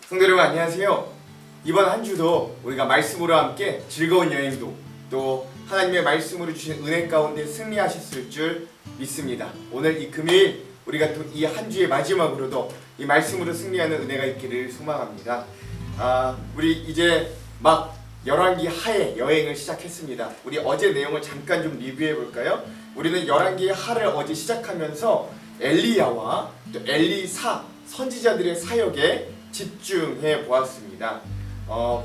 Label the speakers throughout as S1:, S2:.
S1: 성도 여러분 안녕하세요. 이번 한 주도 우리가 말씀으로 함께 즐거운 여행도 또 하나님의 말씀으로 주신 은혜 가운데 승리하셨을 줄 믿습니다. 오늘 이 금요일 우리가 또 이 한 주의 마지막으로도 이 말씀으로 승리하는 은혜가 있기를 소망합니다. 우리 이제 막 열왕기 하의 여행을 시작했습니다. 우리 어제 내용을 잠깐 좀 리뷰해 볼까요? 우리는 열왕기 하를 어제 시작하면서 엘리야와 또 엘리사 선지자들의 사역에 집중해 보았습니다.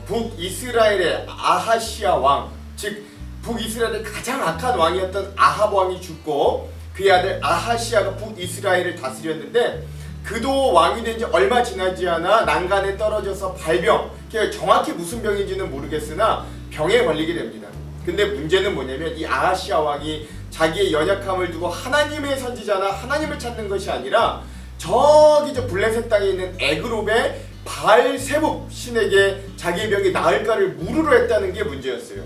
S1: 북이스라엘의 아하시아 왕, 즉 북이스라엘의 가장 악한 왕이었던 아합 왕이 죽고 그의 아들 아하시아가 북이스라엘을 다스렸는데 그도 왕이 된 지 얼마 지나지 않아 난간에 떨어져서 발병, 정확히 무슨 병인지는 모르겠으나 병에 걸리게 됩니다. 근데 문제는 뭐냐면 이 아하시아 왕이 자기의 연약함을 두고 하나님의 선지자나 하나님을 찾는 것이 아니라 저기 저 블레셋 땅에 있는 에그롭의 바알세붑 신에게 자기의 병이 나을까를 물으러 했다는 게 문제였어요.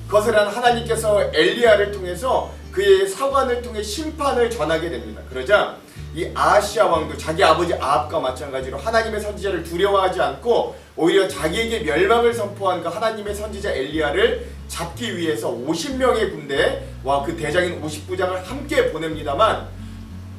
S1: 그것을 한 하나님께서 엘리야를 통해서 그의 사관을 통해 심판을 전하게 됩니다. 그러자 이 아하시아 왕도 자기 아버지 아합과 마찬가지로 하나님의 선지자를 두려워하지 않고 오히려 자기에게 멸망을 선포한 그 하나님의 선지자 엘리야를 잡기 위해서 50명의 군대와 그 대장인 50부장을 함께 보냅니다만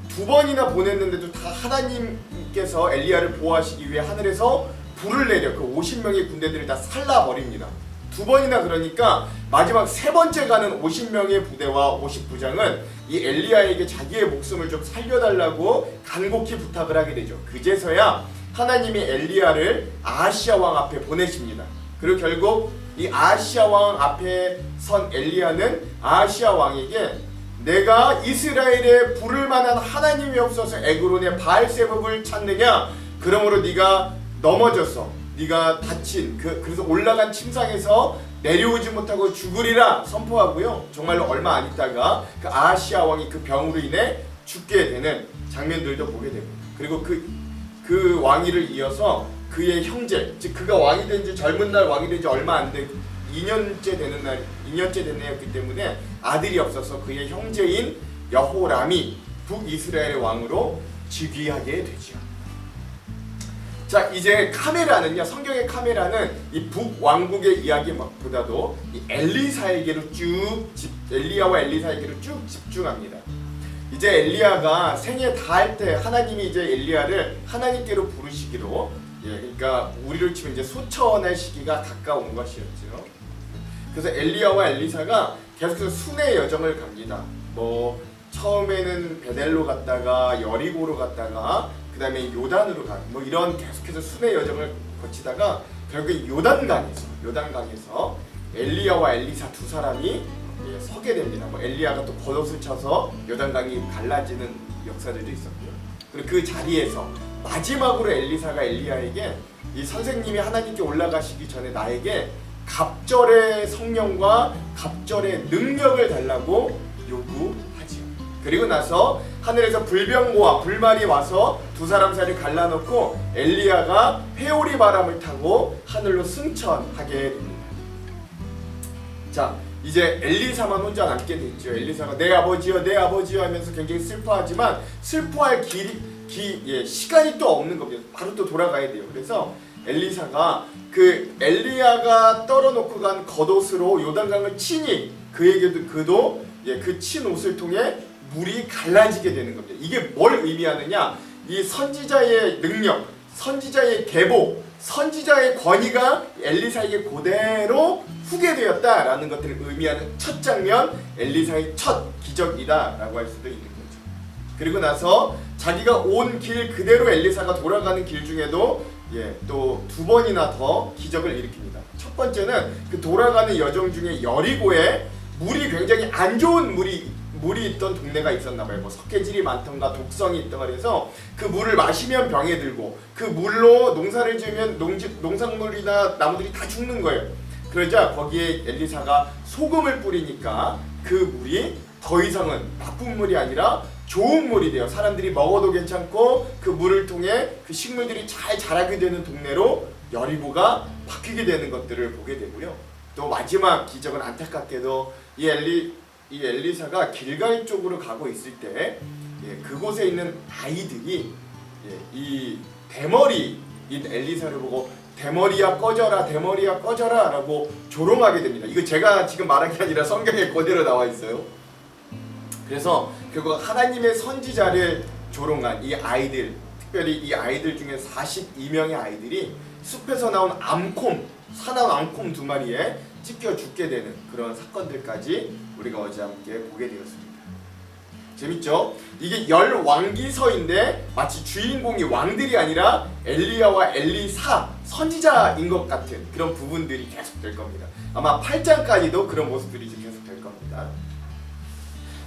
S1: 두 번이나 보냈는데도 다 하나님께서 엘리야를 보호하시기 위해 하늘에서 불을 내려 그 50명의 군대들을 다 살라버립니다. 두 번이나 그러니까 마지막 세 번째 가는 50명의 부대와 50부장은 이 엘리야에게 자기의 목숨을 좀 살려달라고 간곡히 부탁을 하게 되죠. 그제서야 하나님이 엘리야를 아하시아 왕 앞에 보내십니다. 그리고 결국 이 아하시아 왕 앞에 선 엘리야는 아하시아 왕에게 내가 이스라엘에 부를 만한 하나님이 없어서 에그론의 바알세붑을 찾느냐? 그러므로 네가 넘어져서 네가 다친 그래서 올라간 침상에서 내려오지 못하고 죽으리라 선포하고요. 정말로 얼마 안 있다가 그 아하시아 왕이 그 병으로 인해 죽게 되는 장면들도 보게 됩니다. 그리고 그 왕위를 이어서 그의 형제, 즉 그가 왕이 된 지 젊은 날 왕이 된 지 얼마 안 돼 2년째 된 해였기 때문에 아들이 없어서 그의 형제인 여호람이 북이스라엘의 왕으로 즉위하게 되죠. 자, 이제 카메라는요, 성경의 카메라는 이 북왕국의 이야기보다도 이 엘리야와 엘리사에게로 쭉 집중합니다. 이제 엘리야가 생애 다할 때 하나님이 이제 엘리야를 하나님께로 부르시기로, 그러니까 우리로 치면 이제 소천할 시기가 가까운 것이었죠. 그래서 엘리야와 엘리사가 계속해서 순회 여정을 갑니다. 처음에는 베델로 갔다가 여리고로 갔다가 그 다음에 요단으로 가는 이런 계속해서 순회 여정을 거치다가 결국 요단강에서 엘리야와 엘리사 두 사람이 서게 됩니다. 엘리야가 또 겉옷을 쳐서 요단강이 갈라지는 역사들도 있었고요. 그리고 그 자리에서 마지막으로 엘리사가 엘리야에게 이 선생님이 하나님께 올라가시기 전에 나에게 갑절의 성령과 갑절의 능력을 달라고 요구하지요. 그리고 나서 하늘에서 불병거와 불말이 와서 두 사람 사이를 갈라놓고 엘리야가 회오리 바람을 타고 하늘로 승천하게 됩니다. 자, 이제 엘리사만 혼자 남게 됐죠. 엘리사가 내 아버지여 내 아버지여 하면서 굉장히 슬퍼하지만 슬퍼할 시간이 또 없는 겁니다. 바로 또 돌아가야 돼요. 그래서 엘리사가 그 엘리야가 떨어놓고 간 겉옷으로 요단강을 치니 그도 그 친 옷을 통해 물이 갈라지게 되는 겁니다. 이게 뭘 의미하느냐? 이 선지자의 능력, 선지자의 계보, 선지자의 권위가 엘리사에게 그대로 후계되었다라는 것들을 의미하는 첫 장면, 엘리사의 첫 기적이다라고 할 수도 있는 거죠. 그리고 나서 자기가 온 길 그대로 엘리사가 돌아가는 길 중에도 또 두 번이나 더 기적을 일으킵니다. 첫 번째는 그 돌아가는 여정 중에 여리고에 물이 굉장히 안 좋은 물이 있던 동네가 있었나봐요. 석회질이 많던가 독성이 있던가 그래서 그 물을 마시면 병에 들고 그 물로 농사를 지으면 농작물이나 나무들이 다 죽는 거예요. 그러자 거기에 엘리사가 소금을 뿌리니까 그 물이 더 이상은 나쁜 물이 아니라 좋은 물이 돼요. 사람들이 먹어도 괜찮고 그 물을 통해 그 식물들이 잘 자라게 되는 동네로 여리고가 바뀌게 되는 것들을 보게 되고요. 또 마지막 기적은 안타깝게도 이 엘리사가 길갈 쪽으로 가고 있을 때 그곳에 있는 아이들이 이 대머리 이 엘리사를 보고 대머리야 꺼져라, 대머리야 꺼져라 라고 조롱하게 됩니다. 이거 제가 지금 말한 게 아니라 성경에 그대로 나와 있어요. 그래서 결국 하나님의 선지자를 조롱한 이 아이들, 특별히 이 아이들 중에 42명의 아이들이 숲에서 나온 사나운 암콤 2마리에 찢겨 죽게 되는 그런 사건들까지 우리가 어제 함께 보게 되었습니다. 재밌죠? 이게 열왕기서인데 마치 주인공이 왕들이 아니라 엘리야와 엘리사 선지자인 것 같은 그런 부분들이 계속될 겁니다. 아마 8장까지도 그런 모습들이 계속될 겁니다.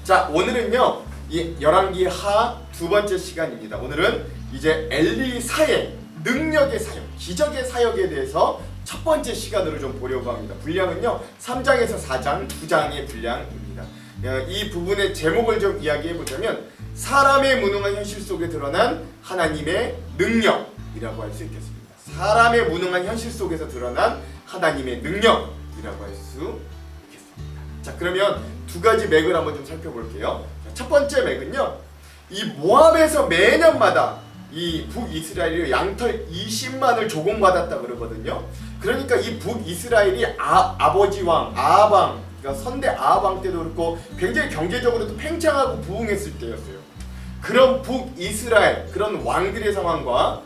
S1: 자, 오늘은요 이 열왕기 하 2번째 시간입니다. 오늘은 이제 엘리사의 능력의 사역, 기적의 사역에 대해서 첫 번째 시간으로 좀 보려고 합니다. 분량은요 3장에서 4장 2장의 분량입니다. 이 부분의 제목을 좀 이야기해 보자면 사람의 무능한 현실 속에 드러난 하나님의 능력이라고 할 수 있겠습니다. 사람의 무능한 현실 속에서 드러난 하나님의 능력이라고 할 수 있겠습니다. 자, 그러면 두 가지 맥을 한번 좀 살펴볼게요. 자, 첫 번째 맥은요, 이 모압에서 매년마다 이 북이스라엘이 양털 20만을 조공받았다 그러거든요. 그러니까 이 북이스라엘이 아버지 왕 아합, 그러니까 선대 아합 왕 때도 그렇고 굉장히 경제적으로도 팽창하고 부흥했을 때였어요. 그런 북이스라엘 그런 왕들의 상황과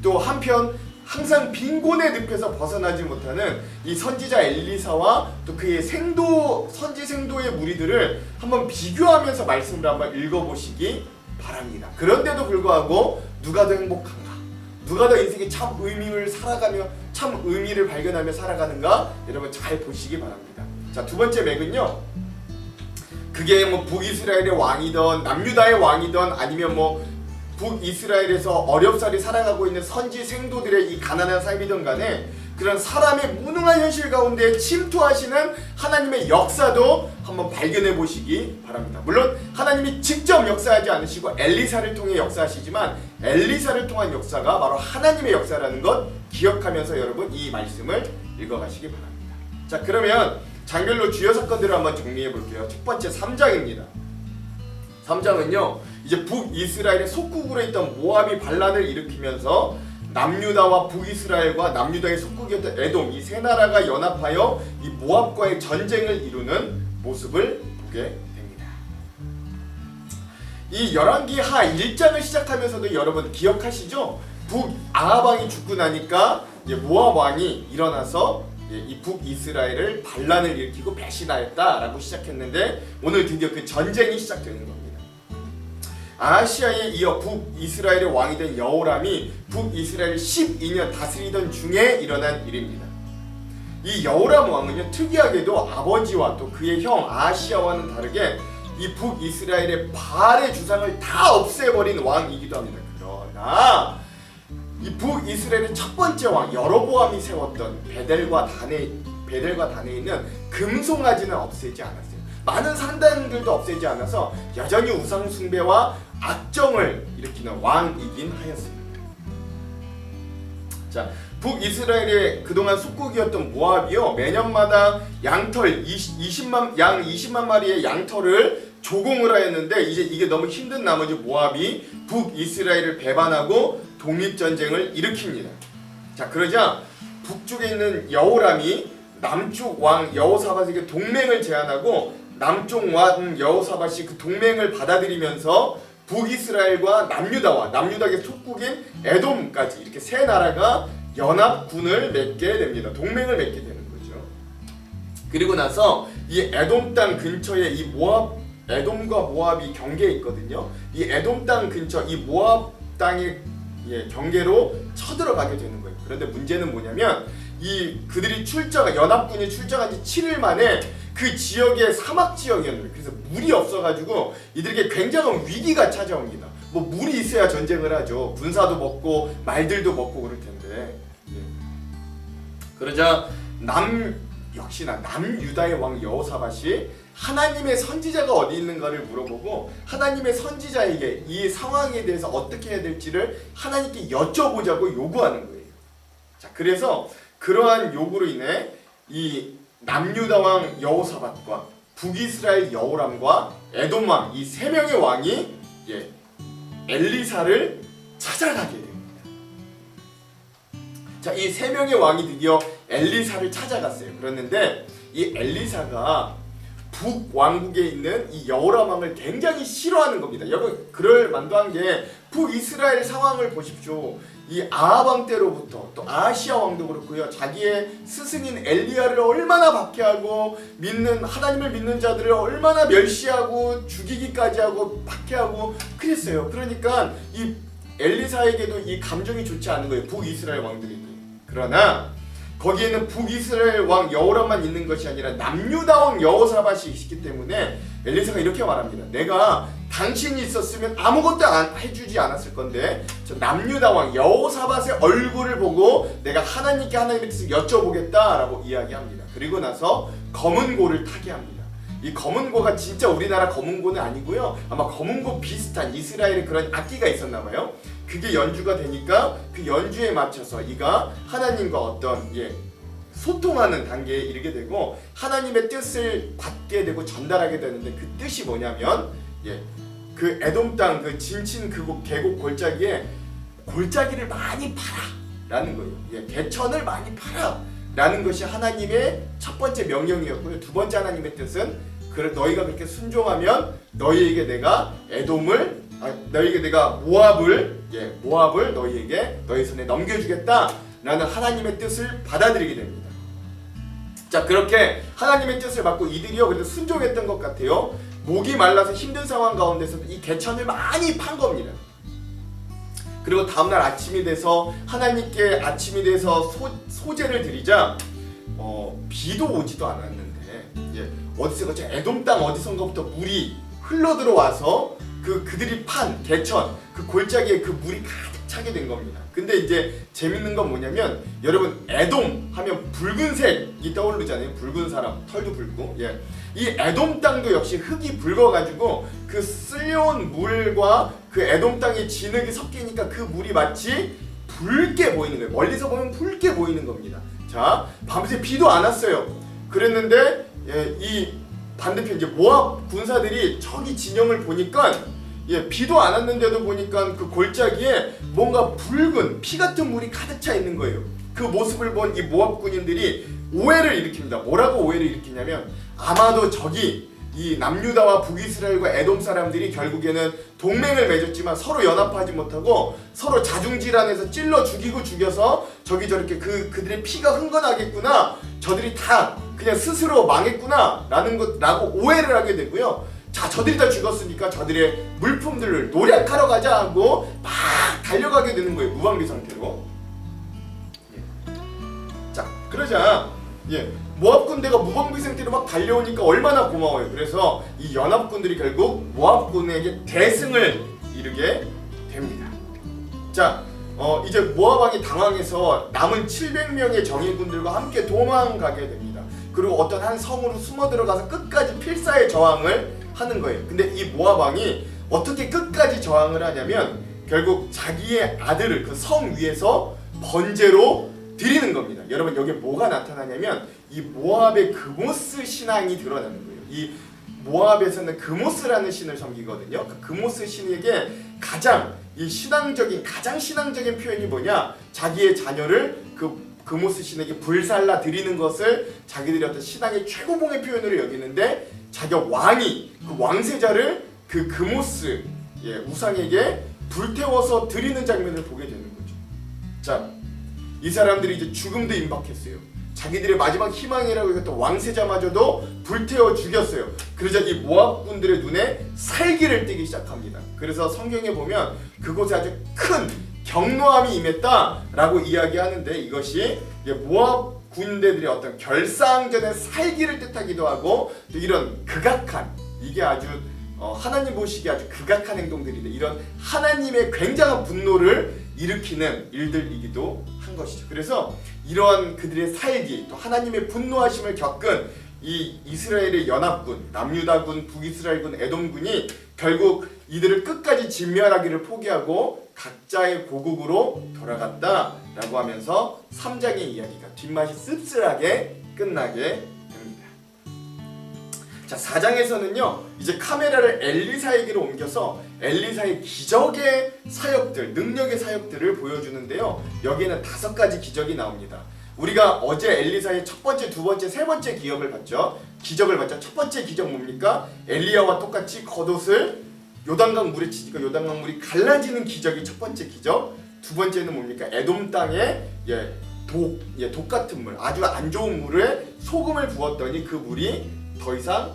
S1: 또 한편 항상 빈곤의 늪에서 벗어나지 못하는 이 선지자 엘리사와 또 그의 선지 생도의 무리들을 한번 비교하면서 말씀을 한번 읽어보시기 바랍니다. 그런데도 불구하고 누가 더 행복한가? 누가 더 인생에 참 의미를 살아가며 참 의미를 발견하며 살아가는가? 여러분 잘 보시기 바랍니다. 자, 두 번째 맥은요, 그게 뭐 북이스라엘의 왕이던 남유다의 왕이던 아니면 뭐 북이스라엘에서 어렵사리 살아가고 있는 선지 생도들의 이 가난한 삶이든 간에 그런 사람의 무능한 현실 가운데 침투하시는 하나님의 역사도 한번 발견해 보시기 바랍니다. 물론 하나님이 직접 역사하지 않으시고 엘리사를 통해 역사하시지만 엘리사를 통한 역사가 바로 하나님의 역사라는 것 기억하면서 여러분 이 말씀을 읽어가시기 바랍니다. 자, 그러면 장별로 주요 사건들을 한번 정리해 볼게요. 첫 번째 3장입니다. 3장은요 이제 북이스라엘의 속국으로 있던 모압이 반란을 일으키면서 남유다와 북이스라엘과 남유다의 속국이었던 에돔 이 세 나라가 연합하여 이 모압과의 전쟁을 이루는 모습을 보게 됩니다. 이 열왕기 하 1장을 시작하면서도 여러분 기억하시죠? 북아합 왕이 죽고 나니까 이제 모압 왕이 일어나서 이 북이스라엘을 반란을 일으키고 배신하였다라고 시작했는데 오늘 드디어 그 전쟁이 시작되는 겁니다. 아하시아에 이어 북이스라엘의 왕이 된 여호람이 북이스라엘을 12년 다스리던 중에 일어난 일입니다. 이 여호람 왕은요 특이하게도 아버지와 또 그의 형 아하시아와는 다르게 이 북이스라엘의 바알의 주상을 다 없애버린 왕이기도 합니다. 그러나 이 북이스라엘의 첫 번째 왕 여로보암이 세웠던 베델과 단에 있는 금송아지는 없애지 않았어요. 많은 산당들도 없애지 않아서 여전히 우상 숭배와 악정을 일으키는 왕이긴 하였습니다. 자, 북이스라엘의 그동안 속국이었던 모압이요 매년마다 양털 20만 마리의 양털을 조공을 하였는데 이제 이게 너무 힘든 나머지 모압이 북이스라엘을 배반하고 독립전쟁을 일으킵니다. 자, 그러자 북쪽에 있는 여호람이 남쪽 왕 여호사밧에게 동맹을 제안하고 남쪽 왕 여호사밧이 그 동맹을 받아들이면서 북이스라엘과 남유다의 속국인 에돔까지 이렇게 세 나라가 연합군을 맺게 됩니다. 동맹을 맺게 되는 거죠. 그리고 나서 이 에돔 땅 근처에 이 에돔과 모압이 경계에 있거든요. 이 에돔 땅 근처 이 모압 땅의 경계로 쳐들어가게 되는 거예요. 그런데 문제는 뭐냐면 그들이 연합군이 출정한 지 7일 만에 그 지역의 사막 지역이었는데 그래서 물이 없어가지고 이들에게 굉장한 위기가 찾아옵니다. 뭐 물이 있어야 전쟁을 하죠. 군사도 먹고 말들도 먹고 그럴 텐데. 그러자 역시나 남유다의 왕 여호사밧이 하나님의 선지자가 어디 있는가를 물어보고 하나님의 선지자에게 이 상황에 대해서 어떻게 해야 될지를 하나님께 여쭤보자고 요구하는 거예요. 자, 그래서 그러한 요구로 인해 이 남유다 왕 여호사밧과 북이스라엘 여호람과 에돔 왕 이 세 명의 왕이 엘리사를 찾아가게 됩니다. 자, 이 세 명의 왕이 드디어 엘리사를 찾아갔어요. 그랬는데 이 엘리사가 북왕국에 있는 이 여호람 왕을 굉장히 싫어하는 겁니다. 여러분, 그럴 만도한 게 북이스라엘 상황을 보십시오. 이 아합 왕 때로부터 또 아시아 왕도 그렇고요. 자기의 스승인 엘리야를 얼마나 박해하고 하나님을 믿는 자들을 얼마나 멸시하고 죽이기까지 하고 박해하고 그랬어요. 그러니까 이 엘리사에게도 이 감정이 좋지 않은 거예요. 북이스라엘 왕들에게. 그러나 거기에는 북이스라엘 왕 여호람만 있는 것이 아니라 남유다 왕 여호사밧이 있기 때문에 엘리사가 이렇게 말합니다. 내가 당신이 있었으면 아무것도 해주지 않았을 건데 저 남유다 왕 여호사밧의 얼굴을 보고 내가 하나님의 뜻을 여쭤보겠다라고 이야기합니다. 그리고 나서 검은고를 타게 합니다. 이 검은고가 진짜 우리나라 검은고는 아니고요. 아마 검은고 비슷한 이스라엘에 그런 악기가 있었나 봐요. 그게 연주가 되니까 그 연주에 맞춰서 이가 하나님과 어떤 소통하는 단계에 이르게 되고 하나님의 뜻을 받게 되고 전달하게 되는데 그 뜻이 뭐냐면 그 에돔 땅 그 진친 그곳 계곡 골짜기에 골짜기를 많이 팔아라는 거예요. 개천을 많이 팔아라는 것이 하나님의 첫 번째 명령이었고요. 두 번째 하나님의 뜻은 너희가 그렇게 순종하면 너희에게 내가 너희에게 내가 모압을 너희 손에 넘겨주겠다라는 하나님의 뜻을 받아들이게 됩니다. 자, 그렇게 하나님의 뜻을 받고 이들이요 그래도 순종했던 것 같아요. 목이 말라서 힘든 상황 가운데서도 이 개천을 많이 판 겁니다. 그리고 다음날 아침이 돼서 하나님께 아침이 돼서 소제를 드리자 비도 오지도 않았는데 어디서 에돔 땅 어디선가부터 물이 흘러 들어와서 그들이 판 개천 그 골짜기에 그 물이 가득 차게 된 겁니다. 근데 이제 재밌는 건 뭐냐면 여러분 에돔 하면 붉은색이 떠오르잖아요. 붉은 사람 털도 붉고 이 에돔 땅도 역시 흙이 붉어가지고 그 쓸려온 물과 그 에돔 땅의 진흙이 섞이니까 그 물이 마치 붉게 보이는 거예요. 멀리서 보면 붉게 보이는 겁니다. 자, 밤새 비도 안 왔어요. 그랬는데 이 반대편 이제 모압 군사들이 저기 진영을 보니까 비도 안 왔는데도 보니까 그 골짜기에 뭔가 붉은 피 같은 물이 가득 차 있는 거예요. 그 모습을 본 이 모압 군인들이 오해를 일으킵니다. 뭐라고 오해를 일으키냐면 아마도 저기 이 남유다와 북이스라엘과 에돔 사람들이 결국에는 동맹을 맺었지만 서로 연합하지 못하고 서로 자중질환해서 찔러 죽이고 죽여서 저기 저렇게 그들의 피가 흥건하겠구나. 저들이 다 그냥 스스로 망했구나 라고 오해를 하게 되고요. 자, 저들이 다 죽었으니까 저들의 물품들을 노력하러 가자 하고 막 달려가게 되는 거예요. 무방비 상태로. 자, 그러자 모압 군대가 무방비 상태로 막 달려오니까 얼마나 고마워요. 그래서 이 연합군들이 결국 모압 군에게 대승을 이루게 됩니다. 자, 이제 모압 왕이 당황해서 남은 700명의 정예군들과 함께 도망가게 됩니다. 그리고 어떤 한 성으로 숨어 들어가서 끝까지 필사의 저항을 하는 거예요. 근데 이 모압 왕이 어떻게 끝까지 저항을 하냐면 결국 자기의 아들을 그 성 위에서 번제로 드리는 겁니다. 여러분, 여기 뭐가 나타나냐면 이 모압의 그모스 신앙이 드러나는 거예요. 이 모압에서는 그모스라는 신을 섬기거든요. 그 그모스 신에게 가장 신앙적인 표현이 뭐냐? 자기의 자녀를 그모스 신에게 불살라 드리는 것을 자기들이 어떤 신앙의 최고봉의 표현으로 여기는데 자기가 왕이 그 왕세자를 그 그모스 우상에게 불태워서 드리는 장면을 보게 되는 거죠. 자, 이 사람들이 이제 죽음도 임박했어요. 자기들의 마지막 희망이라고 했던 왕세자마저도 불태워 죽였어요. 그러자 이 모압군들의 눈에 살기를 띠기 시작합니다. 그래서 성경에 보면 그곳에 아주 큰 경노함이 임했다라고 이야기하는데 이것이 모압 군대들의 어떤 결상전의 살기를 뜻하기도 하고 또 이런 극악한 이게 아주 하나님 보시기에 아주 극악한 행동들인데 이런 하나님의 굉장한 분노를 일으키는 일들이기도 한 것이죠. 그래서 이러한 그들의 살기 또 하나님의 분노하심을 겪은 이 이스라엘의 연합군 남유다군 북이스라엘군 에돔군이 결국 이들을 끝까지 진멸하기를 포기하고 각자의 고국으로 돌아갔다라고 하면서 3장의 이야기가 뒷맛이 씁쓸하게 끝나게 됩니다. 자, 4장에서는요 이제 카메라를 엘리사에게로 옮겨서 엘리사의 기적의 사역들, 능력의 사역들을 보여주는데요. 여기에는 5가지 기적이 나옵니다. 우리가 어제 엘리사의 첫 번째, 두 번째, 세 번째 기적을 봤죠. 첫 번째 기적 뭡니까? 엘리야와 똑같이 겉옷을 요단강 물에 치니까 요단강 물이 갈라지는 기적이 첫 번째 기적. 두 번째는 뭡니까? 에돔 땅에 독 같은 물, 아주 안 좋은 물에 소금을 부었더니 그 물이 더 이상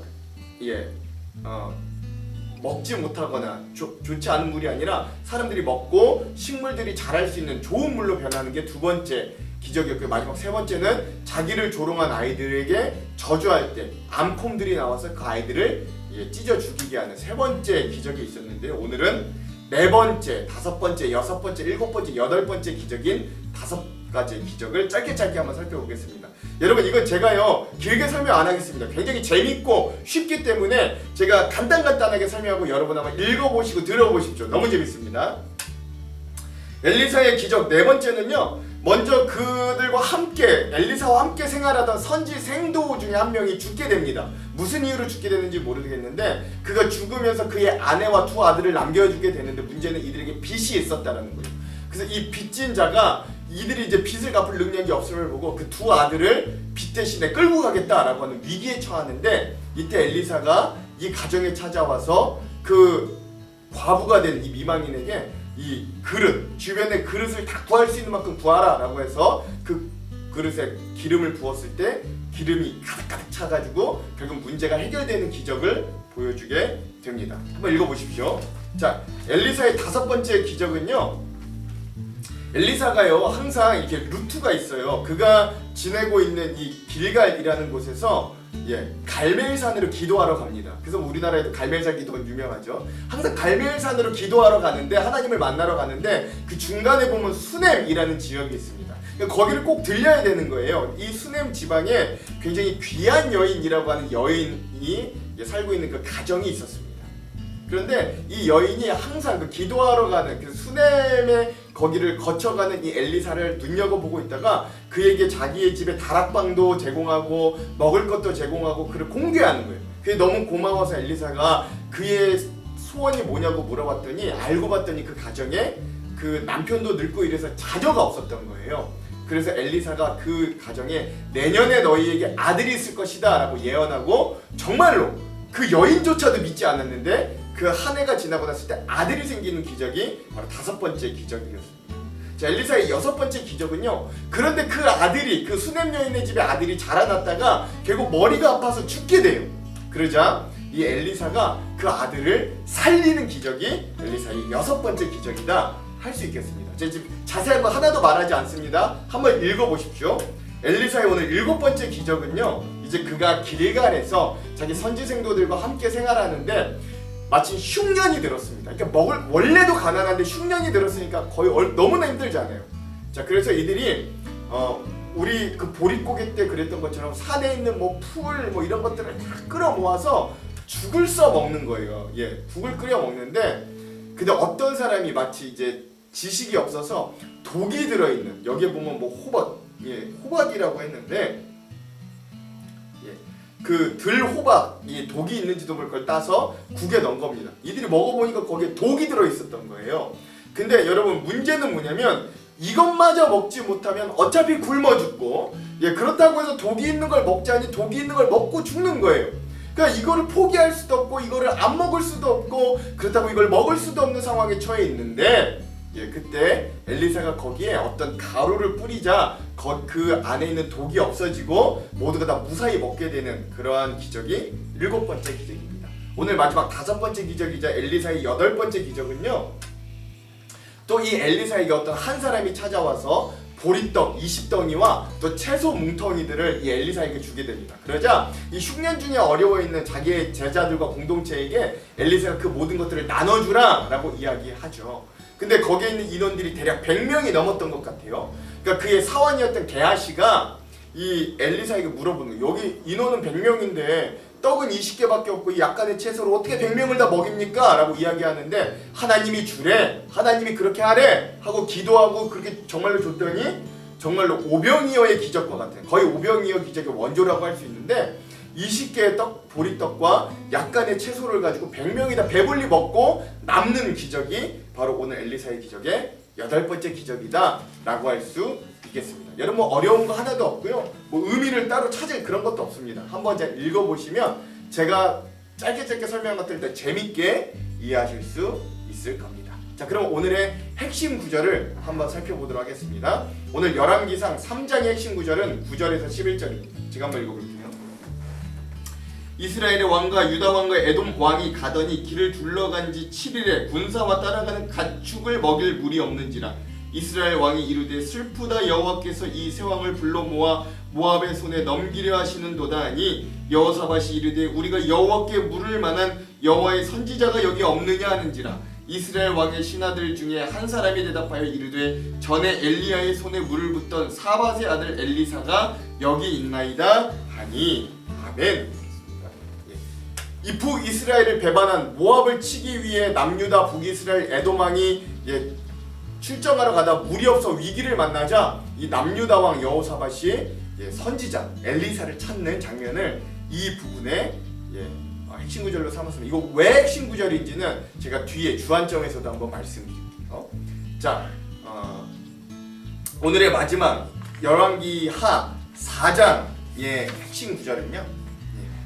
S1: 먹지 못하거나 좋지 않은 물이 아니라 사람들이 먹고 식물들이 자랄 수 있는 좋은 물로 변하는 게 두 번째 기적이었고요. 마지막 세 번째는 자기를 조롱한 아이들에게 저주할 때 암콤들이 나와서 그 아이들을 찢어 죽이게 하는 세 번째 기적이 있었는데, 오늘은 네 번째, 다섯 번째, 여섯 번째, 일곱 번째, 여덟 번째 기적인 5가지 기적을 짧게 한번 살펴보겠습니다. 여러분, 이건 제가요 길게 설명 안 하겠습니다. 굉장히 재밌고 쉽기 때문에 제가 간단하게 설명하고 여러분 한번 읽어보시고 들어보십시오. 너무 재밌습니다. 엘리사의 기적 네 번째는요, 먼저 그들과 함께 엘리사와 함께 생활하던 선지 생도 중에 한 명이 죽게 됩니다. 무슨 이유로 죽게 되는지 모르겠는데 그가 죽으면서 그의 아내와 두 아들을 남겨주게 되는데, 문제는 이들에게 빚이 있었다는 거예요. 그래서 이 빚진 자가 이들이 이제 빚을 갚을 능력이 없음을 보고 그 두 아들을 빚 대신에 끌고 가겠다라고 하는 위기에 처하는데, 이때 엘리사가 이 가정에 찾아와서 그 과부가 된 이 미망인에게 이 그릇, 주변의 그릇을 다 구할 수 있는 만큼 구하라 라고 해서 그 그릇에 기름을 부었을 때 기름이 가득 차가지고 결국 문제가 해결되는 기적을 보여주게 됩니다. 한번 읽어보십시오. 자, 엘리사의 5번째 기적은요, 엘리사가요 항상 이렇게 루트가 있어요. 그가 지내고 있는 이 길갈이라는 곳에서 갈멜산으로 기도하러 갑니다. 그래서 우리나라에도 갈멜산 기도가 유명하죠. 항상 갈멜산으로 기도하러 가는데, 하나님을 만나러 가는데 그 중간에 보면 수넴이라는 지역이 있습니다. 그러니까 거기를 꼭 들려야 되는 거예요. 이 수넴 지방에 굉장히 귀한 여인이라고 하는 여인이 살고 있는 그 가정이 있었습니다. 그런데 이 여인이 항상 그 기도하러 가는 그 수넴의 거기를 거쳐가는 이 엘리사를 눈여겨보고 있다가 그에게 자기의 집에 다락방도 제공하고 먹을 것도 제공하고 그를 공개하는 거예요. 그게 너무 고마워서 엘리사가 그의 소원이 뭐냐고 물어봤더니, 알고 봤더니 그 가정에 그 남편도 늙고 이래서 자녀가 없었던 거예요. 그래서 엘리사가 그 가정에 내년에 너희에게 아들이 있을 것이다 라고 예언하고, 정말로 그 여인조차도 믿지 않았는데 그 한 해가 지나고 났을 때 아들이 생기는 기적이 바로 5번째 기적이었습니다. 자, 엘리사의 6번째 기적은요, 그런데 그 아들이, 그 수넴 여인의 집에 아들이 자라났다가 결국 머리가 아파서 죽게 돼요. 그러자 이 엘리사가 그 아들을 살리는 기적이 엘리사의 6번째 기적이다 할 수 있겠습니다. 제가 지금 자세한 거 하나도 말하지 않습니다. 한번 읽어보십시오. 엘리사의 오늘 7번째 기적은요, 이제 그가 길갈에서 자기 선지 생도들과 함께 생활하는데 마침 흉년이 들었습니다. 그러니까 원래도 가난한데 흉년이 들었으니까 거의 너무나 힘들잖아요. 자, 그래서 이들이 우리 그 보릿고개 때 그랬던 것처럼 산에 있는 풀 이런 것들을 다 끌어 모아서 죽을 써 먹는 거예요. 국을 끓여 먹는데, 근데 어떤 사람이 마치 이제 지식이 없어서 독이 들어있는, 여기에 보면 호박이라고 했는데, 그 들호박, 이 독이 있는지도 모를 걸 따서 국에 넣은 겁니다. 이들이 먹어보니까 거기에 독이 들어있었던 거예요. 근데 여러분, 문제는 뭐냐면 이것마저 먹지 못하면 어차피 굶어 죽고, 그렇다고 해서 독이 있는 걸 먹자니 독이 있는 걸 먹고 죽는 거예요. 그러니까 이거를 포기할 수도 없고 이거를 안 먹을 수도 없고 그렇다고 이걸 먹을 수도 없는 상황에 처해 있는데, 그때 엘리사가 거기에 어떤 가루를 뿌리자 그 안에 있는 독이 없어지고 모두가 다 무사히 먹게 되는 그러한 기적이 7번째 기적입니다. 오늘 마지막 5번째 기적이자 엘리사의 8번째 기적은요, 또 이 엘리사에게 어떤 한 사람이 찾아와서 보리떡 20덩이와 또 채소 뭉텅이들을 이 엘리사에게 주게 됩니다. 그러자 이 흉년 중에 어려워 있는 자기의 제자들과 공동체에게 엘리사가 그 모든 것들을 나눠주라 라고 이야기하죠. 근데 거기에 있는 인원들이 대략 100명이 넘었던 것 같아요. 그러니까 그의 사환이었던 게하시가 이 엘리사에게 물어보는 거예요. 여기 인원은 100명인데 떡은 20개밖에 없고 이 약간의 채소로 어떻게 100명을 다 먹입니까? 라고 이야기하는데, 하나님이 주래, 하나님이 그렇게 하래 하고 기도하고 그렇게 정말로 줬더니 정말로 오병이어의 기적과 같은, 거의 오병이어 기적의 원조라고 할 수 있는데, 20개의 보리떡과 약간의 채소를 가지고 100명이 다 배불리 먹고 남는 기적이 바로 오늘 엘리사의 기적의 8번째 기적이다 라고 할 수 있겠습니다. 여러분 뭐 어려운 거 하나도 없고요. 뭐 의미를 따로 찾을 그런 것도 없습니다. 한번 잘 읽어보시면 제가 짧게 설명드릴 때 재밌게 이해하실 수 있을 겁니다. 자, 그럼 오늘의 핵심 구절을 한번 살펴보도록 하겠습니다. 오늘 열왕기상 3장의 핵심 구절은 9절에서 11절입니다. 제가 한번 읽어볼게요. 이스라엘의 왕과 유다 왕과 에돔 왕이 가더니 길을 둘러간 지 7일에 군사와 따라가는 가축을 먹일 물이 없는지라. 이스라엘 왕이 이르되 슬프다 여호와께서 이 세 왕을 불러 모아 모압의 손에 넘기려 하시는도다 하니 여호사밧이 이르되 우리가 여호와께 물을 만한 여호와의 선지자가 여기 없느냐 하는지라. 이스라엘 왕의 신하들 중에 한 사람이 대답하여 이르되 전에 엘리야의 손에 물을 붓던 사밧의 아들 엘리사가 여기 있나이다 하니 아멘. 이 북이스라엘을 배반한 모압을 치기 위해 남유다 북이스라엘 에돔 왕이 출정하러 가다 물이 없어 위기를 만나자 이 남유다 왕 여호사밧이 선지자 엘리사를 찾는 장면을 이 부분에 핵심 구절로 삼았습니다. 이거 왜 핵심 구절인지는 제가 뒤에 주안점에서도 한번 말씀드릴게요. 자, 오늘의 마지막 열왕기하 4장의 핵심 구절은요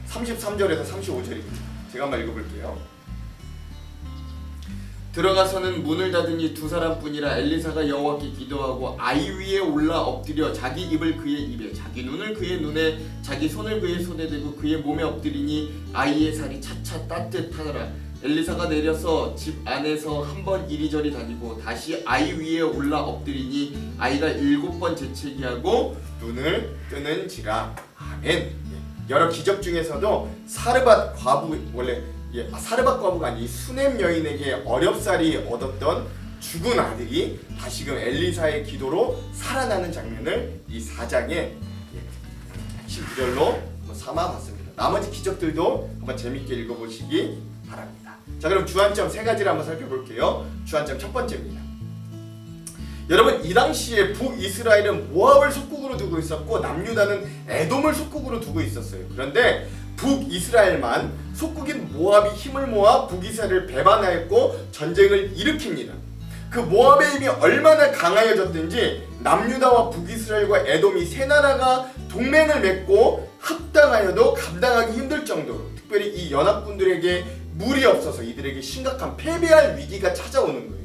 S1: 33절에서 35절입니다. 제가 한번 읽어볼게요. 들어가서는 문을 닫으니 두 사람뿐이라. 엘리사가 여호와께 기도하고 아이 위에 올라 엎드려 자기 입을 그의 입에 자기 눈을 그의 눈에 자기 손을 그의 손에 대고 그의 몸에 엎드리니 아이의 살이 차차 따뜻하더라. 엘리사가 내려서 집 안에서 한번 이리저리 다니고 다시 아이 위에 올라 엎드리니 아이가 7번 재채기하고 눈을 뜨는지라. 아멘. 여러 기적 중에서도 사르밧 과부 원래 사르밧 과부가 아닌 수넴 여인에게 어렵사리 얻었던 죽은 아들이 다시금 엘리사의 기도로 살아나는 장면을 이 4장의 핵심 구절로 삼아봤습니다. 나머지 기적들도 한번 재밌게 읽어보시기 바랍니다. 자, 그럼 주안점 3가지를 한번 살펴볼게요. 주안점 첫 번째입니다. 여러분, 이 당시에 북이스라엘은 모압을 속국으로 두고 있었고 남유다는 에돔을 속국으로 두고 있었어요. 그런데 북이스라엘만 속국인 모압이 힘을 모아 북이스라엘을 배반하였고 전쟁을 일으킵니다. 그 모압의 힘이 얼마나 강하여졌든지 남유다와 북이스라엘과 에돔이 세 나라가 동맹을 맺고 합당하여도 감당하기 힘들 정도로, 특별히 이 연합군들에게 물이 없어서 이들에게 심각한 패배할 위기가 찾아오는 거예요.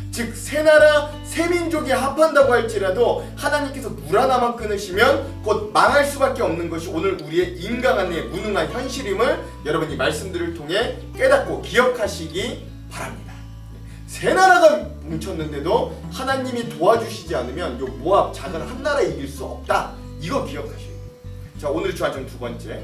S1: 즉 세 나라 세 민족이 합한다고 할지라도 하나님께서 물 하나만 끊으시면 곧 망할 수밖에 없는 것이 오늘 우리의 인간의 무능한 현실임을 여러분이 말씀들을 통해 깨닫고 기억하시기 바랍니다. 세 나라가 뭉쳤는데도 하나님이 도와주시지 않으면 요 모압 작은 한 나라 이길 수 없다. 이거 기억하셔야 돼요. 자, 오늘 주안점 두 번째.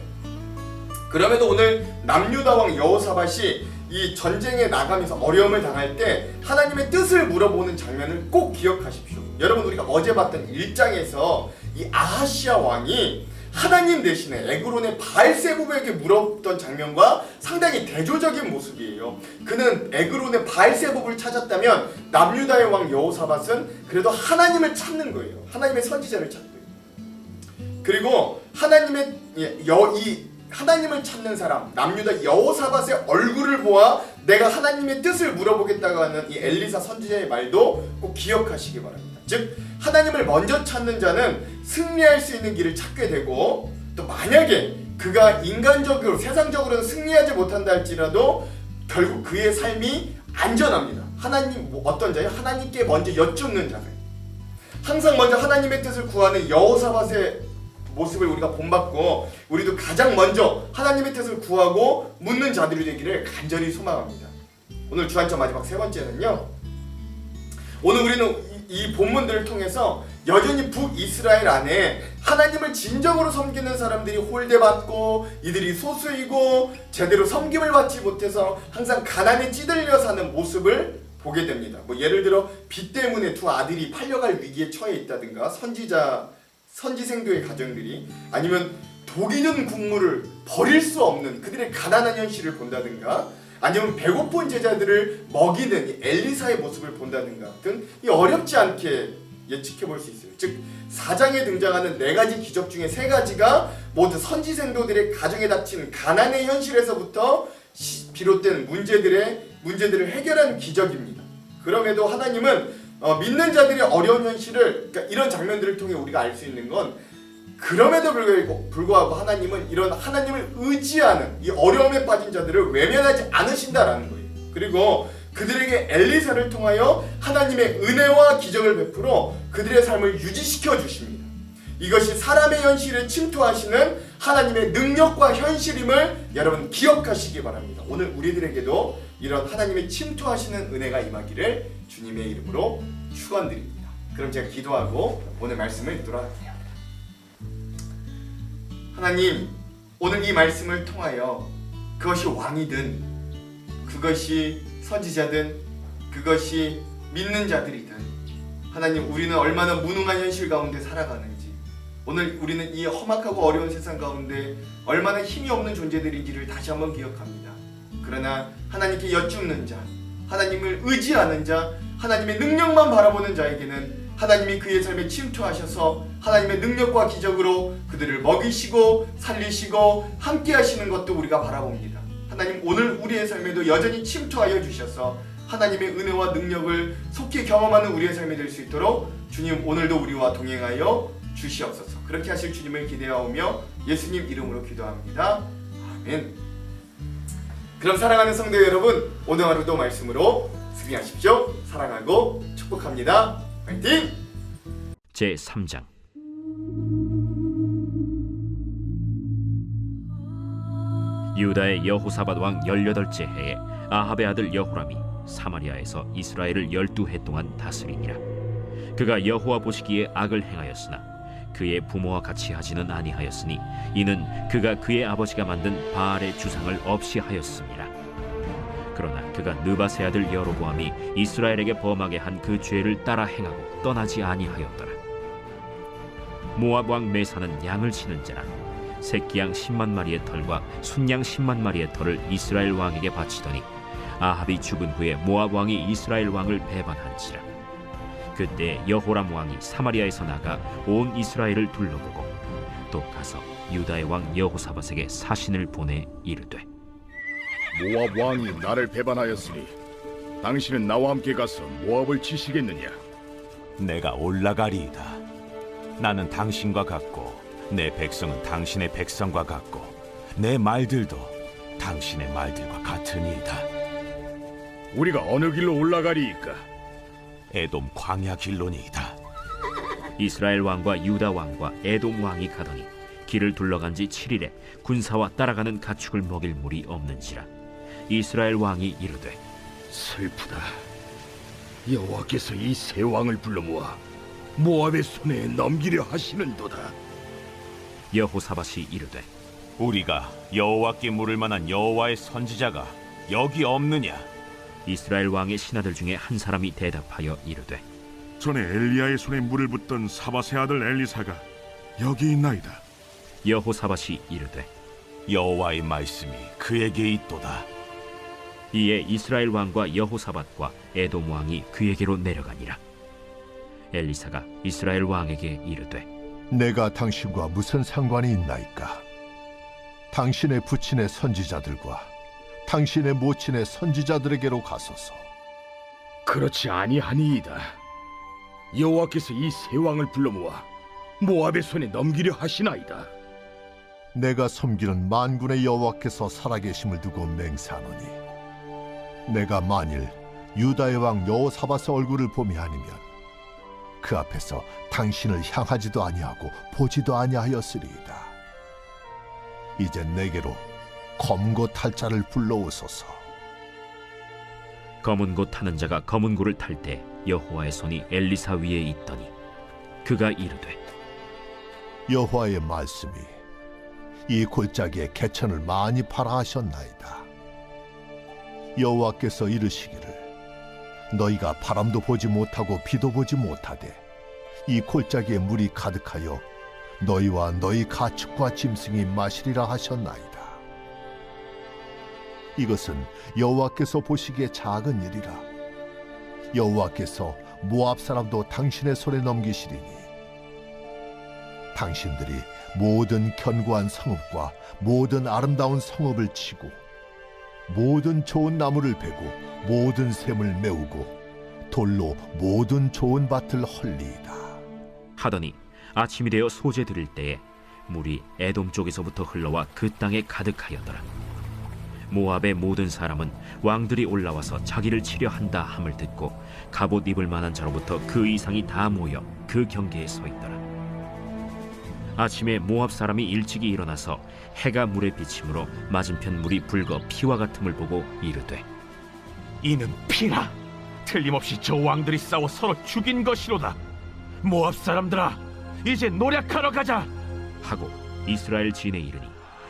S1: 그럼에도 오늘 남유다 왕 여호사밧이 이 전쟁에 나가면서 어려움을 당할 때 하나님의 뜻을 물어보는 장면을 꼭 기억하십시오. 여러분, 우리가 어제 봤던 1장에서 이 아하시아 왕이 하나님 대신에 에그론의 바알세부브에게 물었던 장면과 상당히 대조적인 모습이에요. 그는 에그론의 바알세부브를 찾았다면 남유다의 왕 여호사밧은 그래도 하나님을 찾는 거예요. 하나님의 선지자를 찾고요. 그리고 하나님을 찾는 사람 남유다 여호사밧의 얼굴을 보아 내가 하나님의 뜻을 물어보겠다고 하는 이 엘리사 선지자의 말도 꼭 기억하시기 바랍니다. 즉 하나님을 먼저 찾는 자는 승리할 수 있는 길을 찾게 되고, 또 만약에 그가 인간적으로 세상적으로는 승리하지 못한다 할지라도 결국 그의 삶이 안전합니다. 하나님 어떤 자예요? 하나님께 먼저 여쭙는 자들, 항상 먼저 하나님의 뜻을 구하는 여호사밧의 모습을 우리가 본받고 우리도 가장 먼저 하나님의 뜻을 구하고 묻는 자들이 되기를 간절히 소망합니다. 오늘 주안점 마지막 세 번째는요, 오늘 우리는 이 본문들을 통해서 여전히 북이스라엘 안에 하나님을 진정으로 섬기는 사람들이 홀대받고 이들이 소수이고 제대로 섬김을 받지 못해서 항상 가난에 찌들려 사는 모습을 보게 됩니다. 뭐 예를 들어 빚 때문에 두 아들이 팔려갈 위기에 처해 있다든가, 선지생도의 가정들이, 아니면 독이는 국물을 버릴 수 없는 그들의 가난한 현실을 본다든가, 아니면 배고픈 제자들을 먹이는 이 엘리사의 모습을 본다든가 등 이 어렵지 않게 예측해 볼 수 있어요. 즉 4장에 등장하는 4가지 기적 중에 3가지가 모두 선지 생도들의 가정에 닥친 가난의 현실에서부터 비롯된 문제들을 해결한 기적입니다. 그럼에도 하나님은 믿는 자들의 어려운 현실을, 그러니까 이런 장면들을 통해 우리가 알 수 있는 건, 그럼에도 불구하고 하나님은 이런 하나님을 의지하는 이 어려움에 빠진 자들을 외면하지 않으신다라는 거예요. 그리고 그들에게 엘리사를 통하여 하나님의 은혜와 기적을 베풀어 그들의 삶을 유지시켜 주십니다. 이것이 사람의 현실에 침투하시는 하나님의 능력과 현실임을 여러분 기억하시기 바랍니다. 오늘 우리들에게도 이런 하나님의 침투하시는 은혜가 임하기를 주님의 이름으로 축원드립니다. 그럼 제가 기도하고 오늘 말씀을 읽도록 할게요. 하나님, 오늘 이 말씀을 통하여 그것이 왕이든 그것이 선지자든 그것이 믿는 자들이든 하나님, 우리는 얼마나 무능한 현실 가운데 살아가는지, 오늘 우리는 이 험악하고 어려운 세상 가운데 얼마나 힘이 없는 존재들인지를 다시 한번 기억합니다. 그러나 하나님께 여쭙는 자, 하나님을 의지하는 자, 하나님의 능력만 바라보는 자에게는 하나님이 그의 삶에 침투하셔서 하나님의 능력과 기적으로 그들을 먹이시고 살리시고 함께 하시는 것도 우리가 바라봅니다. 하나님, 오늘 우리의 삶에도 여전히 침투하여 주셔서 하나님의 은혜와 능력을 속히 경험하는 우리의 삶이 될 수 있도록 주님, 오늘도 우리와 동행하여 주시옵소서. 그렇게 하실 주님을 기대하오며 예수님 이름으로 기도합니다. 아멘. 그럼 사랑하는 성도 여러분, 오늘 하루도 말씀으로 승리하십시오. 사랑하고 축복합니다. 화이팅!
S2: 제3장. 유다의 여호사밧 왕 18째 해에 아합의 아들 여호람이 사마리아에서 이스라엘을 12해 동안 다스리니라. 그가 여호와 보시기에 악을 행하였으나 그의 부모와 같이 하지는 아니하였으니 이는 그가 그의 아버지가 만든 바알의 주상을 없이 하였습니다. 그러나 그가 느밧의 아들 여로보암이 이스라엘에게 범하게 한 그 죄를 따라 행하고 떠나지 아니하였더라. 모압 왕 메사는 양을 치는 자라 새끼양 10만 마리의 털과 순양 10만 마리의 털을 이스라엘 왕에게 바치더니 아합이 죽은 후에 모압 왕이 이스라엘 왕을 배반한지라. 그때 여호람 왕이 사마리아에서 나가 온 이스라엘을 둘러보고 또 가서 유다의 왕 여호사밧에게 사신을 보내 이르되,
S3: 모압 왕이 나를 배반하였으니 당신은 나와 함께 가서 모압을 치시겠느냐?
S4: 내가 올라가리이다. 나는 당신과 같고 내 백성은 당신의 백성과 같고 내 말들도 당신의 말들과 같으니이다.
S3: 우리가 어느 길로 올라가리이까?
S4: 에돔 광야 길로니이다.
S2: 이스라엘 왕과 유다 왕과 에돔 왕이 가더니 길을 둘러간 지 7일에 군사와 따라가는 가축을 먹일 물이 없는지라. 이스라엘 왕이 이르되,
S3: 슬프다. 여호와께서 이 세 왕을 불러 모아 모압의 손에 넘기려 하시는도다.
S2: 여호사밧이 이르되,
S4: 우리가 여호와께 물을 만한 여호와의 선지자가 여기 없느냐?
S2: 이스라엘 왕의 신하들 중에 한 사람이 대답하여 이르되,
S5: 전에 엘리야의 손에 물을 붓던 사밧의 아들 엘리사가 여기 있나이다.
S2: 여호사밧이 이르되,
S4: 여호와의 말씀이 그에게 있도다.
S2: 이에 이스라엘 왕과 여호사밧과 에돔 왕이 그에게로 내려가니라. 엘리사가 이스라엘 왕에게 이르되,
S6: 내가 당신과 무슨 상관이 있나이까? 당신의 부친의 선지자들과 당신의 모친의 선지자들에게로 가소서.
S3: 그렇지 아니하니이다. 여호와께서 이 세 왕을 불러 모아 모압의 손에 넘기려 하시나이다.
S6: 내가 섬기는 만군의 여호와께서 살아계심을 두고 맹세하노니 내가 만일 유다의 왕 여호사밧의 얼굴을 봄이 아니면 그 앞에서 당신을 향하지도 아니하고 보지도 아니하였으리이다. 이제 내게로 검고 탈 자를 불러오소서.
S2: 검은 고 타는 자가 검은 고를 탈 때 여호와의 손이 엘리사 위에 있더니 그가 이르되,
S6: 여호와의 말씀이 이 골짜기에 개천을 많이 팔아 하셨나이다. 여호와께서 이르시기를 너희가 바람도 보지 못하고 비도 보지 못하되 이 골짜기에 물이 가득하여 너희와 너희 가축과 짐승이 마시리라 하셨나이다. 이것은 여호와께서 보시기에 작은 일이라. 여호와께서 모압 사람도 당신의 손에 넘기시리니 당신들이 모든 견고한 성읍과 모든 아름다운 성읍을 치고 모든 좋은 나무를 베고 모든 샘을 메우고 돌로 모든 좋은 밭을 헐리이다.
S2: 하더니 아침이 되어 소재 드릴 때에 물이 에돔 쪽에서부터 흘러와 그 땅에 가득하였더라. 모압의 모든 사람은 왕들이 올라와서 자기를 치려 한다 함을 듣고 갑옷 입을 만한 자로부터 그 이상이 다 모여 그 경계에 서 있더라. 아침에 모압 사람이 일찍이 일어나서 해가 물에 비침으로 맞은편 물이 붉어 피와 같음을 보고 이르되
S3: 이는 피라. 틀림없이 저 왕들이 싸워 서로 죽인 것이로다. 모압 사람들아, 이제 노력하러 가자.
S2: 하고 이스라엘 진에 이르니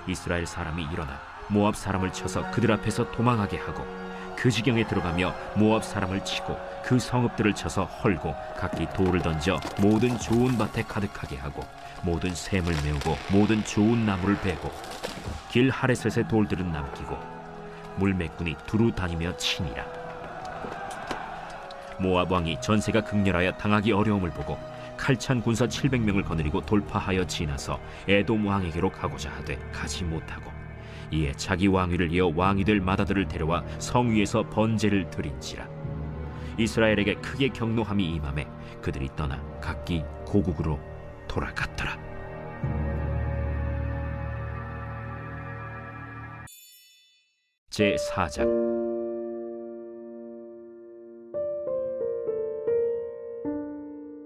S2: 이스라엘 사람이 일어나 모압 사람을 쳐서 그들 앞에서 도망하게 하고 그 지경에 들어가며 모압 사람을 치고 그 성읍들을 쳐서 헐고 각기 돌을 던져 모든 좋은 밭에 가득하게 하고 모든 샘을 메우고 모든 좋은 나무를 베고 길 하레셋의 돌들은 남기고 물매꾼이 두루 다니며 치니라. 모압 왕이 전세가 극렬하여 당하기 어려움을 보고 칼찬 군사 700명을 거느리고 돌파하여 지나서 에돔 왕에게로 가고자 하되 가지 못하고 이에 자기 왕위를 이어 왕이 될 맏아들을 데려와 성 위에서 번제를 드린지라. 이스라엘에게 크게 경노함이 임하매 그들이 떠나 각기 고국으로 돌아갔더라. 제4장.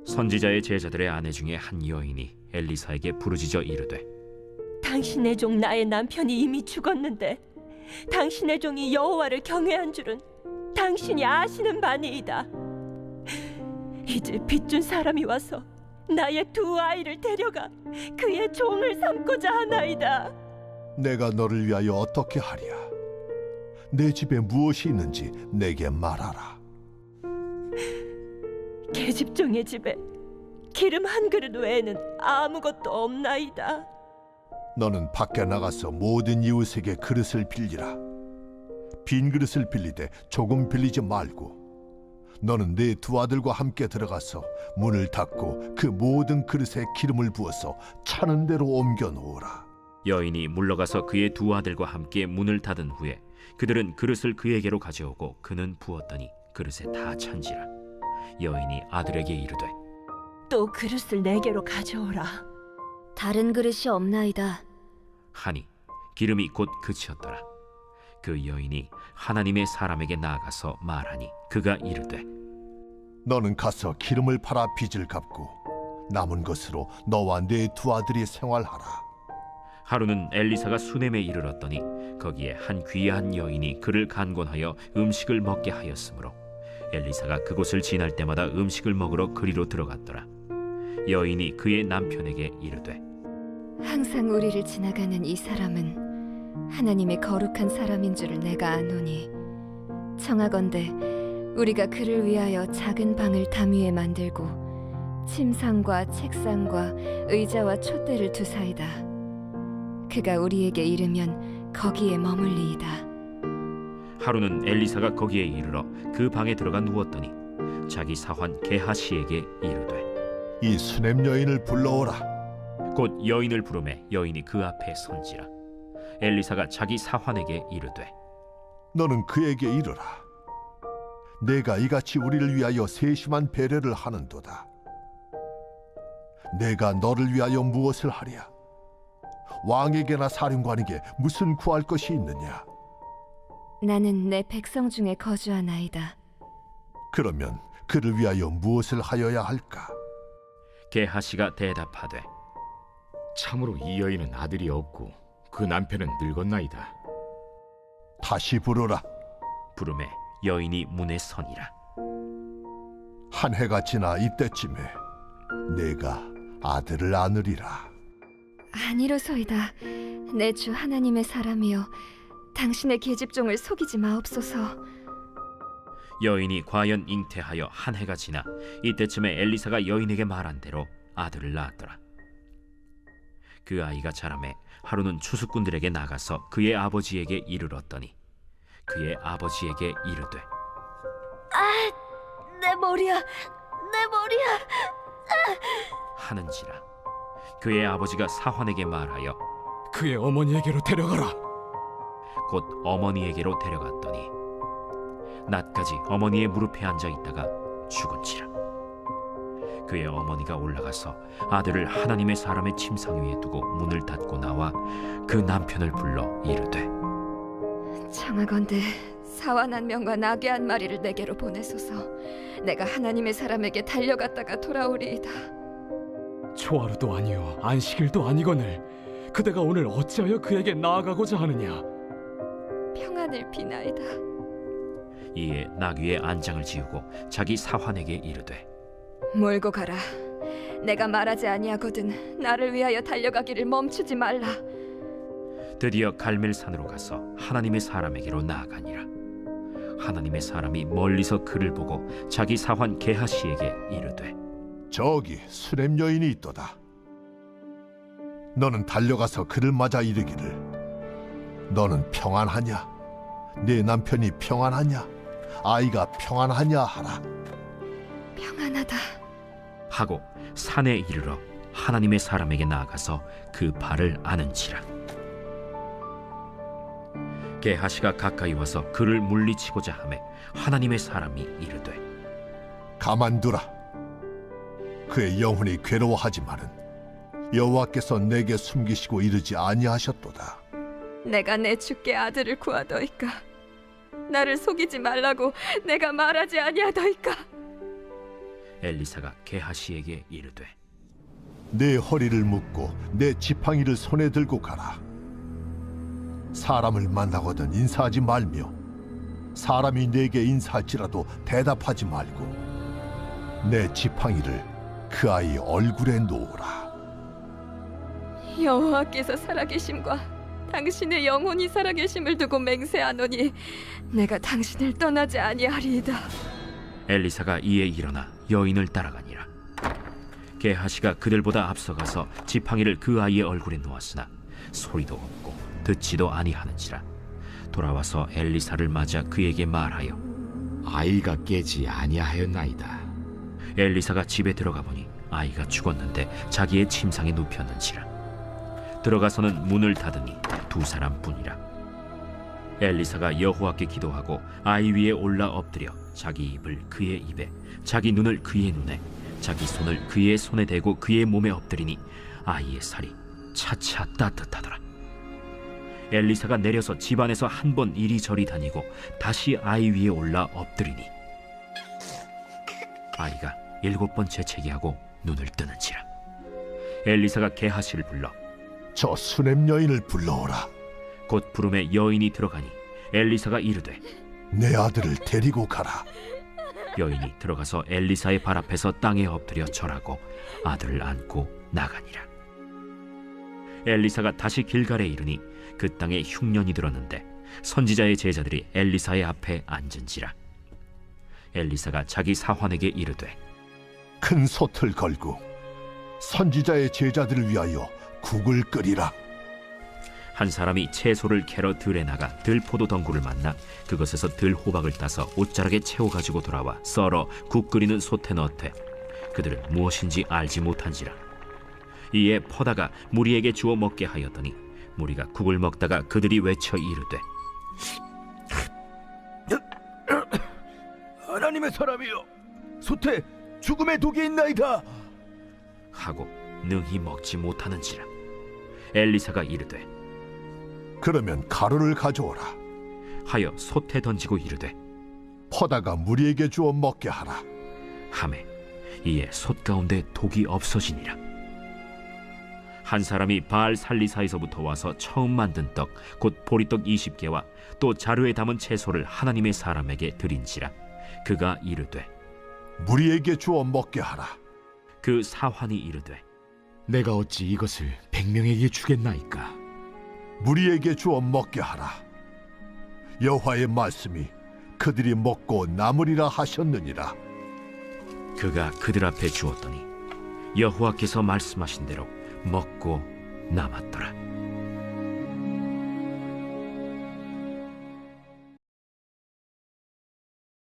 S2: 선지자의 제자들의 아내 중에 한 여인이 엘리사에게 부르짖어 이르되
S7: 당신의 종 나의 남편이 이미 죽었는데 당신의 종이 여호와를 경외한 줄은 당신이 아시는 바니이다. 이제 빚준 사람이 와서 나의 두 아이를 데려가 그의 종을 삼고자 하나이다.
S6: 내가 너를 위하여 어떻게 하랴? 내 집에 무엇이 있는지 내게 말하라.
S7: 계집종의 집에 기름 한 그릇 외에는 아무것도 없나이다.
S6: 너는 밖에 나가서 모든 이웃에게 그릇을 빌리라. 빈 그릇을 빌리되 조금 빌리지 말고 너는 네 두 아들과 함께 들어가서 문을 닫고 그 모든 그릇에 기름을 부어서 차는 대로 옮겨 놓으라.
S2: 여인이 물러가서 그의 두 아들과 함께 문을 닫은 후에 그들은 그릇을 그에게로 가져오고 그는 부었더니 그릇에 다 찬지라. 여인이 아들에게 이르되
S7: 또 그릇을 내게로 가져오라.
S8: 다른 그릇이 없나이다.
S2: 하니 기름이 곧 그치었더라. 그 여인이 하나님의 사람에게 나아가서 말하니 그가 이르되
S6: 너는 가서 기름을 팔아 빚을 갚고 남은 것으로 너와 네 두 아들이 생활하라.
S2: 하루는 엘리사가 수넴에 이르렀더니 거기에 한 귀한 여인이 그를 간곤하여 음식을 먹게 하였으므로 엘리사가 그곳을 지날 때마다 음식을 먹으러 그리로 들어갔더라. 여인이 그의 남편에게 이르되
S8: 항상 우리를 지나가는 이 사람은 하나님의 거룩한 사람인 줄을 내가 아노니 청하건대 우리가 그를 위하여 작은 방을 담 위에 만들고 침상과 책상과 의자와 촛대를 두사이다. 그가 우리에게 이르면 거기에 머물리이다.
S2: 하루는 엘리사가 거기에 이르러 그 방에 들어가 누웠더니 자기 사환 게하시에게 이르되
S6: 이 수넴 여인을 불러오라.
S2: 곧 여인을 부르매 여인이 그 앞에 선지라. 엘리사가 자기 사환에게 이르되
S6: 너는 그에게 이르라. 내가 이같이 우리를 위하여 세심한 배려를 하는도다. 내가 너를 위하여 무엇을 하랴? 왕에게나 사령관에게 무슨 구할 것이 있느냐?
S8: 나는 내 백성 중에 거주하나이다.
S6: 그러면 그를 위하여 무엇을 하여야 할까?
S2: 게하시가 대답하되
S3: 참으로 이 여인은 아들이 없고 그 남편은 늙었나이다.
S6: 다시 부르라.
S2: 부르매 여인이 문에 서니라.
S6: 한 해가 지나 이때쯤에 내가 아들을 안으리라.
S8: 아니로소이다. 내 주 하나님의 사람이여, 당신의 계집종을 속이지 마옵소서.
S2: 여인이 과연 잉태하여 한 해가 지나 이때쯤에 엘리사가 여인에게 말한 대로 아들을 낳았더라. 그 아이가 자라매 하루는 추수꾼들에게 나가서 그의 아버지에게 이르렀더니 그의 아버지에게 이르되
S8: 내 머리야. 내 머리야.
S2: 하는지라. 그의 아버지가 사환에게 말하여
S3: 그의 어머니에게로 데려가라.
S2: 곧 어머니에게로 데려갔더니 낮까지 어머니의 무릎에 앉아 있다가 죽은지라. 그의 어머니가 올라가서 아들을 하나님의 사람의 침상 위에 두고 문을 닫고 나와 그 남편을 불러 이르되
S8: 청하건대 사환 한 명과 나귀 한 마리를 내게로 보내소서. 내가 하나님의 사람에게 달려갔다가 돌아오리이다.
S3: 초하루도 아니요 안식일도 아니거늘 그대가 오늘 어찌하여 그에게 나아가고자 하느냐?
S8: 평안을 비나이다.
S2: 이에 나귀의 안장을 지우고 자기 사환에게 이르되
S8: 몰고 가라. 내가 말하지 아니하거든 나를 위하여 달려가기를 멈추지 말라.
S2: 드디어 갈멜산으로 가서 하나님의 사람에게로 나아가니라. 하나님의 사람이 멀리서 그를 보고 자기 사환 게하시에게 이르되
S6: 저기 수렘 여인이 있도다. 너는 달려가서 그를 맞아 이르기를 너는 평안하냐? 네 남편이 평안하냐? 아이가 평안하냐 하라.
S8: 평안하다.
S2: 하고 산에 이르러 하나님의 사람에게 나아가서 그 발을 아는지라. 게하시가 가까이 와서 그를 물리치고자 하매 하나님의 사람이 이르되
S6: 가만두라. 그의 영혼이 괴로워하지만은 여호와께서 내게 숨기시고 이르지 아니하셨도다.
S8: 내가 내 주께 아들을 구하더이까. 나를 속이지 말라고 내가 말하지 아니하더이까.
S2: 엘리사가 게하시에게 이르되
S6: 내 허리를 묶고 내 지팡이를 손에 들고 가라. 사람을 만나거든 인사하지 말며 사람이 내게 인사할지라도 대답하지 말고 내 지팡이를 그 아이 얼굴에 놓으라.
S8: 여호와께서 살아계심과 당신의 영혼이 살아계심을 두고 맹세하노니 내가 당신을 떠나지 아니하리이다.
S2: 엘리사가 이에 일어나 여인을 따라가니라. 게하시가 그들보다 앞서가서 지팡이를 그 아이의 얼굴에 놓았으나 소리도 없고 듣지도 아니하는지라. 돌아와서 엘리사를 맞아 그에게 말하여
S9: 아이가 깨지 아니하였나이다.
S2: 엘리사가 집에 들어가 보니 아이가 죽었는데 자기의 침상에 눕혔는지라. 들어가서는 문을 닫으니 두 사람뿐이라. 엘리사가 여호와께 기도하고 아이 위에 올라 엎드려 자기 입을 그의 입에 자기 눈을 그의 눈에 자기 손을 그의 손에 대고 그의 몸에 엎드리니 아이의 살이 차차 따뜻하더라. 엘리사가 내려서 집안에서 한 번 이리저리 다니고 다시 아이 위에 올라 엎드리니 아이가 7번 재채기하고 눈을 뜨는지라. 엘리사가 게하시를 불러
S6: 저 수렘 여인을 불러오라.
S2: 곧 부름에 여인이 들어가니 엘리사가 이르되
S6: 내 아들을 데리고 가라.
S2: 여인이 들어가서 엘리사의 발 앞에서 땅에 엎드려 절하고 아들을 안고 나가니라. 엘리사가 다시 길갈에 이르니 그 땅에 흉년이 들었는데 선지자의 제자들이 엘리사의 앞에 앉은지라. 엘리사가 자기 사환에게 이르되
S6: 큰 솥을 걸고 선지자의 제자들을 위하여 국을 끓이라.
S2: 한 사람이 채소를 캐러 들에 나가 들포도 덩굴을 만나 그것에서 들호박을 따서 옷자락에 채워가지고 돌아와 썰어 국 끓이는 솥에 넣되 그들은 무엇인지 알지 못한지라. 이에 퍼다가 무리에게 주어 먹게 하였더니 무리가 국을 먹다가 그들이 외쳐 이르되
S3: 하나님의 사람이여, 솥에 죽음의 독이 있나이다
S2: 하고 능히 먹지 못하는지라. 엘리사가 이르되
S6: 그러면 가루를 가져오라.
S2: 하여 솥에 던지고 이르되
S6: 퍼다가 무리에게 주어 먹게 하라.
S2: 하매 이에 솥 가운데 독이 없어지니라. 한 사람이 바알 살리사에서부터 와서 처음 만든 떡 곧 보리떡 20개와 또 자루에 담은 채소를 하나님의 사람에게 드린지라. 그가 이르되
S6: 무리에게 주어 먹게 하라.
S2: 그 사환이 이르되
S9: 내가 어찌 이것을 100명에게 주겠나이까?
S6: 무리에게 주어 먹게 하라. 여호와의 말씀이 그들이 먹고 남으리라 하셨느니라.
S2: 그가 그들 앞에 주었더니 여호와께서 말씀하신 대로 먹고 남았더라.